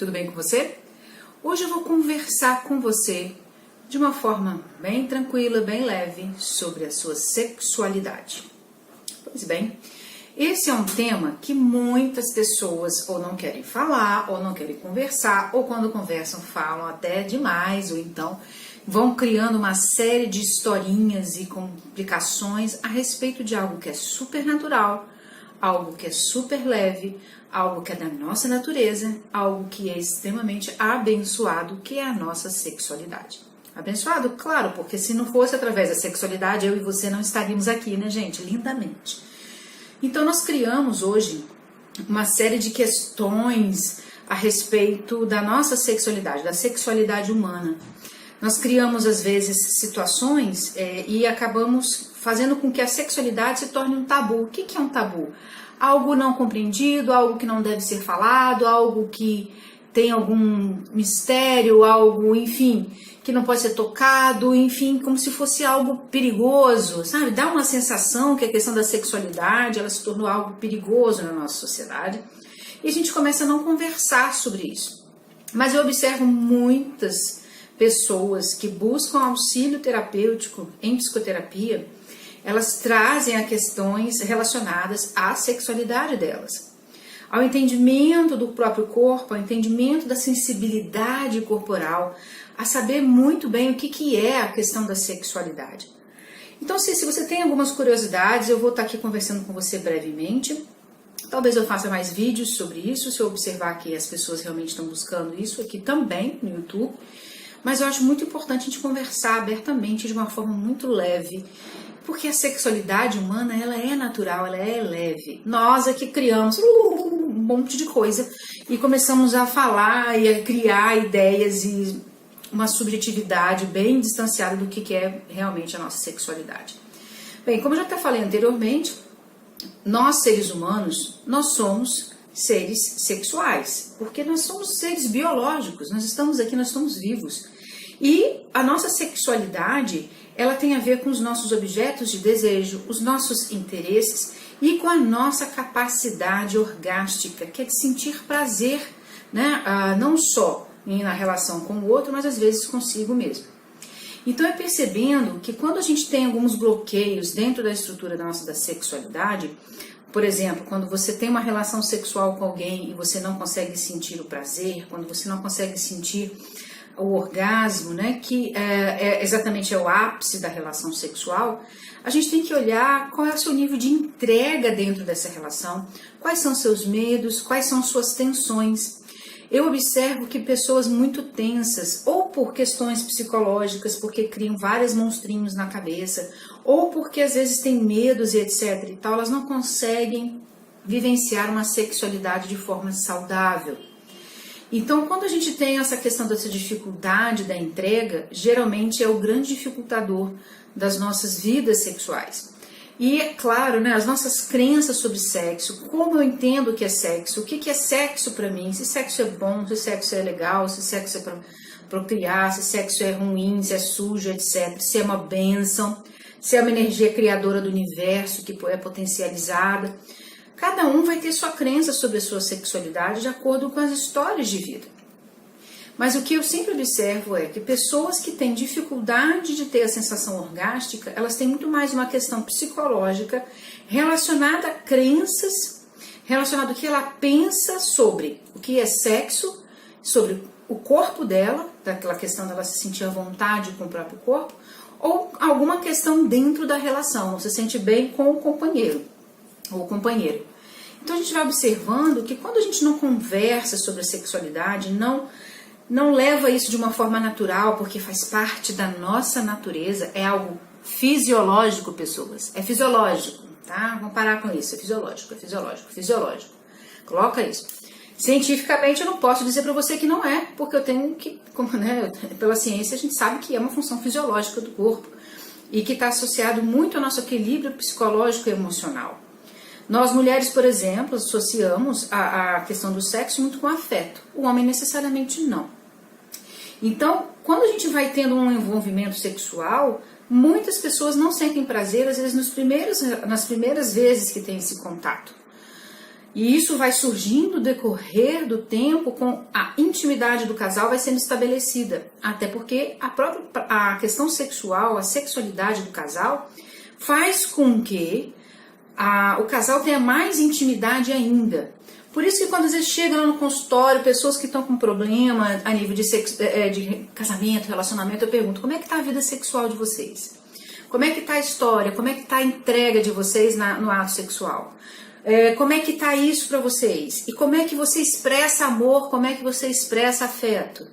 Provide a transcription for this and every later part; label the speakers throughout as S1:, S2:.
S1: tudo bem com você? Hoje eu vou conversar com você de uma forma bem tranquila, bem leve, sobre a sua sexualidade. Pois bem, esse é um tema que muitas pessoas ou não querem falar, ou não querem conversar, ou quando conversam falam até demais, ou então vão criando uma série de historinhas e complicações a respeito de algo que é super natural, algo que é super leve, algo que é da nossa natureza, algo que é extremamente abençoado, que é a nossa sexualidade. Abençoado? Claro, porque se não fosse através da sexualidade, eu e você não estaríamos aqui, né, gente? Lindamente. Então, nós criamos hoje uma série de questões a respeito da nossa sexualidade, da sexualidade humana. Nós criamos, às vezes, situações e acabamos fazendo com que a sexualidade se torne um tabu. O que é um tabu? Algo não compreendido, algo que não deve ser falado, algo que tem algum mistério, algo, enfim, que não pode ser tocado, enfim, como se fosse algo perigoso, sabe? Dá uma sensação que a questão da sexualidade, ela se tornou algo perigoso na nossa sociedade e a gente começa a não conversar sobre isso. Mas eu observo muitas pessoas que buscam auxílio terapêutico em psicoterapia, elas trazem a questões relacionadas à sexualidade delas, ao entendimento do próprio corpo, ao entendimento da sensibilidade corporal, a saber muito bem o que é a questão da sexualidade. Então, se você tem algumas curiosidades, eu vou estar aqui conversando com você brevemente. Talvez eu faça mais vídeos sobre isso, se eu observar que as pessoas realmente estão buscando isso aqui também no YouTube. Mas eu acho muito importante a gente conversar abertamente, de uma forma muito leve, porque a sexualidade humana, ela é natural, ela é leve. Nós aqui criamos um monte de coisa e começamos a falar e a criar ideias e uma subjetividade bem distanciada do que é realmente a nossa sexualidade. Bem, como eu já até falei anteriormente, nós seres humanos, nós somos seres sexuais, porque nós somos seres biológicos, nós estamos aqui, nós somos vivos. E a nossa sexualidade, ela tem a ver com os nossos objetos de desejo, os nossos interesses e com a nossa capacidade orgástica, que é de sentir prazer, né? Não só na relação com o outro, mas às vezes consigo mesmo. Então é percebendo que quando a gente tem alguns bloqueios dentro da estrutura da sexualidade, por exemplo, quando você tem uma relação sexual com alguém e você não consegue sentir o prazer, quando você não consegue sentir o orgasmo, né, que exatamente é o ápice da relação sexual, a gente tem que olhar qual é o seu nível de entrega dentro dessa relação, quais são seus medos, quais são suas tensões. Eu observo que pessoas muito tensas, ou por questões psicológicas, porque criam vários monstrinhos na cabeça, ou porque às vezes têm medos e etc e tal, elas não conseguem vivenciar uma sexualidade de forma saudável. Então, quando a gente tem essa questão dessa dificuldade da entrega, geralmente é o grande dificultador das nossas vidas sexuais. E, é claro, né, as nossas crenças sobre sexo, como eu entendo o que é sexo, o que é sexo para mim, se sexo é bom, se sexo é legal, se sexo é para procriar, se sexo é ruim, se é sujo, etc., se é uma bênção, se é uma energia criadora do universo que é potencializada. Cada um vai ter sua crença sobre a sua sexualidade de acordo com as histórias de vida. Mas o que eu sempre observo é que pessoas que têm dificuldade de ter a sensação orgástica, elas têm muito mais uma questão psicológica relacionada a crenças, relacionada ao que ela pensa sobre o que é sexo, sobre o corpo dela, daquela questão dela se sentir à vontade com o próprio corpo, ou alguma questão dentro da relação, não se sente bem com o companheiro ou companheiro. Então a gente vai observando que quando a gente não conversa sobre a sexualidade, não leva isso de uma forma natural, porque faz parte da nossa natureza, é algo fisiológico, pessoas, é fisiológico, tá? Vamos parar com isso, é fisiológico, fisiológico. Coloca isso. Cientificamente eu não posso dizer para você que não é, porque eu tenho que, pela ciência a gente sabe que é uma função fisiológica do corpo e que está associado muito ao nosso equilíbrio psicológico e emocional. Nós mulheres, por exemplo, associamos a questão do sexo muito com afeto. O homem necessariamente não. Então, quando a gente vai tendo um envolvimento sexual, muitas pessoas não sentem prazer, às vezes nas primeiras vezes que tem esse contato. E isso vai surgindo no decorrer do tempo, com a intimidade do casal vai sendo estabelecida. Até porque a questão sexual, a sexualidade do casal, faz com que o casal tenha mais intimidade ainda. Por isso que quando às vezes chega lá no consultório, pessoas que estão com problema a nível de casamento, relacionamento, eu pergunto, como é que está a vida sexual de vocês? Como é que está a história? Como é que está a entrega de vocês no ato sexual? Como é que tá isso para vocês? E como é que você expressa amor? Como é que você expressa afeto?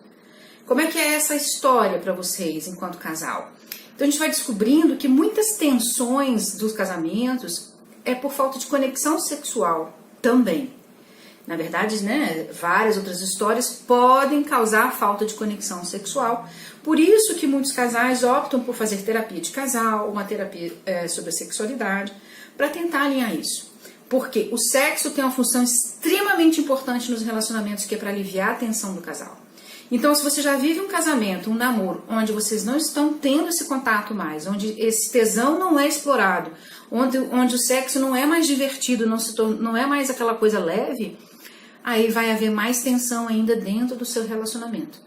S1: Como é que é essa história para vocês enquanto casal? Então a gente vai descobrindo que muitas tensões dos casamentos é por falta de conexão sexual também. Na verdade, né, várias outras histórias podem causar falta de conexão sexual. Por isso que muitos casais optam por fazer terapia de casal, uma terapia sobre a sexualidade, para tentar alinhar isso. Porque o sexo tem uma função extremamente importante nos relacionamentos, que é para aliviar a tensão do casal. Então, se você já vive um casamento, um namoro, onde vocês não estão tendo esse contato mais, onde esse tesão não é explorado, onde o sexo não é mais divertido, não é mais aquela coisa leve, aí vai haver mais tensão ainda dentro do seu relacionamento.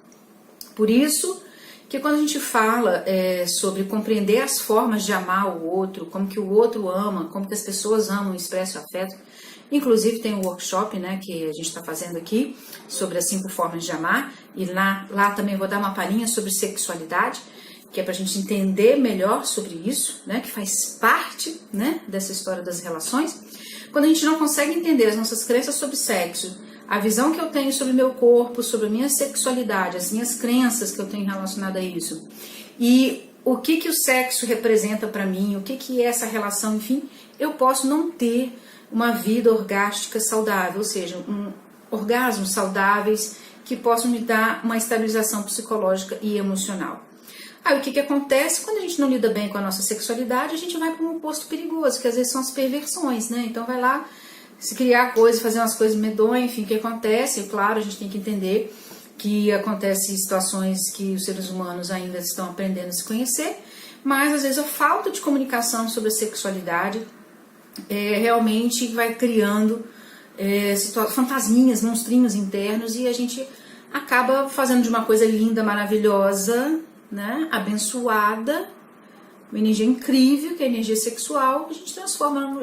S1: Por isso que quando a gente fala sobre compreender as formas de amar o outro, como que o outro ama, como que as pessoas amam e expressam afeto, inclusive tem um workshop, né, que a gente está fazendo aqui sobre as 5 formas de amar, e lá também vou dar uma palhinha sobre sexualidade, que é para a gente entender melhor sobre isso, né, que faz parte, né, dessa história das relações. Quando a gente não consegue entender as nossas crenças sobre sexo, a visão que eu tenho sobre o meu corpo, sobre a minha sexualidade, as minhas crenças que eu tenho relacionada a isso, e o que o sexo representa para mim, o que é essa relação, enfim, eu posso não ter uma vida orgástica saudável, ou seja, orgasmos saudáveis que possam me dar uma estabilização psicológica e emocional. Aí o que acontece quando a gente não lida bem com a nossa sexualidade? A gente vai para um oposto perigoso, que às vezes são as perversões, né? Então vai lá se criar coisas, fazer umas coisas medonhas, enfim, o que acontece? Claro, a gente tem que entender que acontecem situações que os seres humanos ainda estão aprendendo a se conhecer, mas às vezes a falta de comunicação sobre a sexualidade realmente vai criando fantasminhas, monstrinhos internos, e a gente acaba fazendo de uma coisa linda, maravilhosa, né, abençoada, uma energia incrível, que é a energia sexual, a gente transforma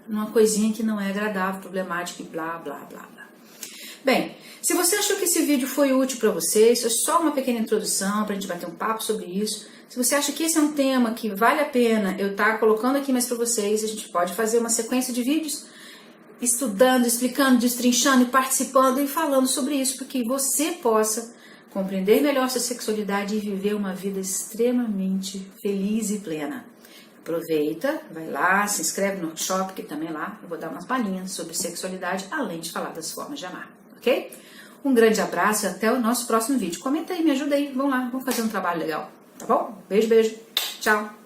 S1: numa coisinha que não é agradável, problemática e blá, blá, blá, blá. Bem, se você achou que esse vídeo foi útil para você, isso é só uma pequena introdução para a gente bater um papo sobre isso. Se você acha que esse é um tema que vale a pena eu estar colocando aqui mais para vocês, a gente pode fazer uma sequência de vídeos estudando, explicando, destrinchando e participando e falando sobre isso, para que você possa compreender melhor sua sexualidade e viver uma vida extremamente feliz e plena. Aproveita, vai lá, se inscreve no workshop, que também lá eu vou dar umas palhinhas sobre sexualidade, além de falar das formas de amar, ok? Um grande abraço e até o nosso próximo vídeo. Comenta aí, me ajuda aí, vamos lá, vamos fazer um trabalho legal, tá bom? Beijo, beijo, tchau!